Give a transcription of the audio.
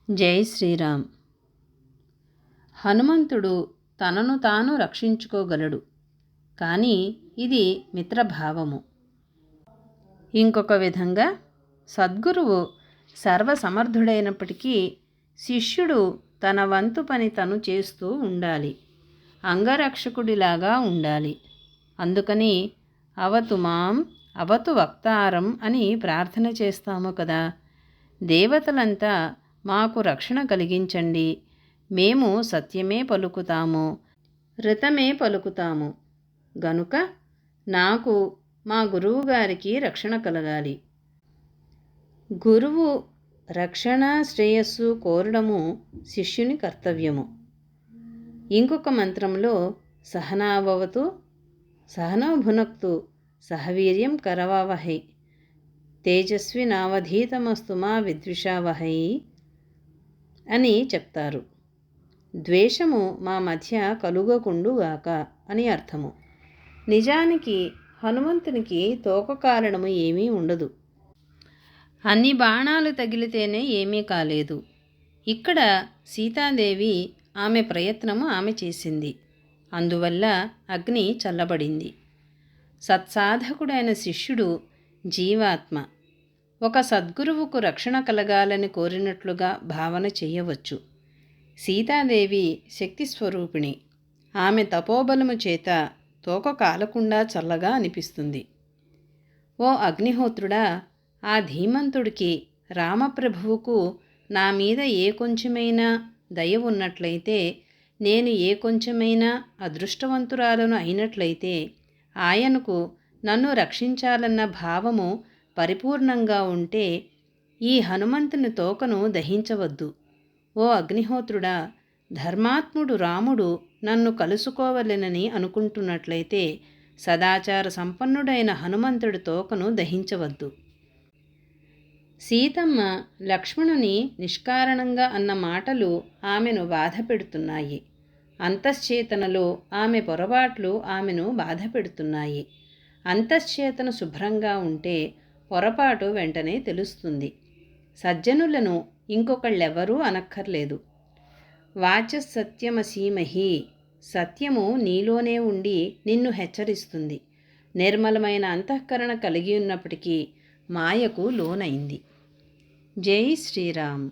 జై శ్రీరామ్. హనుమంతుడు తనను తాను రక్షించుకోగలడు, కానీ ఇది మిత్రభావము. ఇంకొక విధంగా సద్గురువు సర్వసమర్థుడైనప్పటికీ శిష్యుడు తన వంతు పని తను చేస్తూ ఉండాలి, అంగరక్షకుడిలాగా ఉండాలి. అందుకని అవతు మాం అవతు వక్తారం అని ప్రార్థన చేస్తాము కదా. దేవతలంతా మాకు రక్షణ కలిగించండి, మేము సత్యమే పలుకుతాము, రితమే పలుకుతాము గనుక నాకు మా గురువుగారికి రక్షణ కలగాలి. గురువు రక్షణ శ్రేయస్సు కోరడము శిష్యుని కర్తవ్యము. ఇంకొక మంత్రంలో సహనావవతు సహనో భునక్తు సహవీర్యం కరవావహై తేజస్వినావధీతమస్తు మా విద్విషావహై అని చెప్తారు. ద్వేషము మా మధ్య కలుగకుండుగాక అని అర్థము. నిజానికి హనుమంతునికి తోక కారణము ఏమీ ఉండదు. అన్ని బాణాలు తగిలితేనే ఏమీ కాలేదు. ఇక్కడ సీతాదేవి ఆమె ప్రయత్నము ఆమె చేసింది, అందువల్ల అగ్ని చల్లబడింది. సత్సాధకుడైన శిష్యుడు జీవాత్మ ఒక సద్గురువుకు రక్షణ కలగాలని కోరినట్లుగా భావన చేయవచ్చు. సీతాదేవి శక్తి స్వరూపిణి, ఆమె తపోబలము చేత తోక కాలకుండా చల్లగా అనిపిస్తుంది. ఓ అగ్నిహోత్రుడా, ఆ ధీమంతుడికి రామప్రభువుకు నా మీద ఏ కొంచెమైనా దయ ఉన్నట్లయితే, నేను ఏ కొంచెమైనా అదృష్టవంతురాలను అయినట్లయితే, ఆయనకు నన్ను రక్షించాలన్న భావము పరిపూర్ణంగా ఉంటే ఈ హనుమంతుని తోకను దహించవద్దు. ఓ అగ్నిహోత్రుడా, ధర్మాత్ముడు రాముడు నన్ను కలుసుకోవలెనని అనుకుంటున్నట్లయితే సదాచార సంపన్నుడైన హనుమంతుడి తోకను దహించవద్దు. సీతమ్మ లక్ష్మణుని నిష్కారణంగా అన్న మాటలు ఆమెను బాధ పెడుతున్నాయి. అంతశ్చేతనలో ఆమె పొరపాట్లు ఆమెను బాధ పెడుతున్నాయి. అంతశ్చేతన శుభ్రంగా ఉంటే పొరపాటు వెంటనే తెలుస్తుంది. సజ్జనులను ఇంకొకళ్ళెవరూ అనక్కర్లేదు. వాచసత్యమసీమహి, సత్యము నీలోనే ఉండి నిన్ను హెచ్చరిస్తుంది. నిర్మలమైన అంతఃకరణ కలిగి ఉన్నప్పటికీ మాయకు లోనైంది. జై శ్రీరామ్.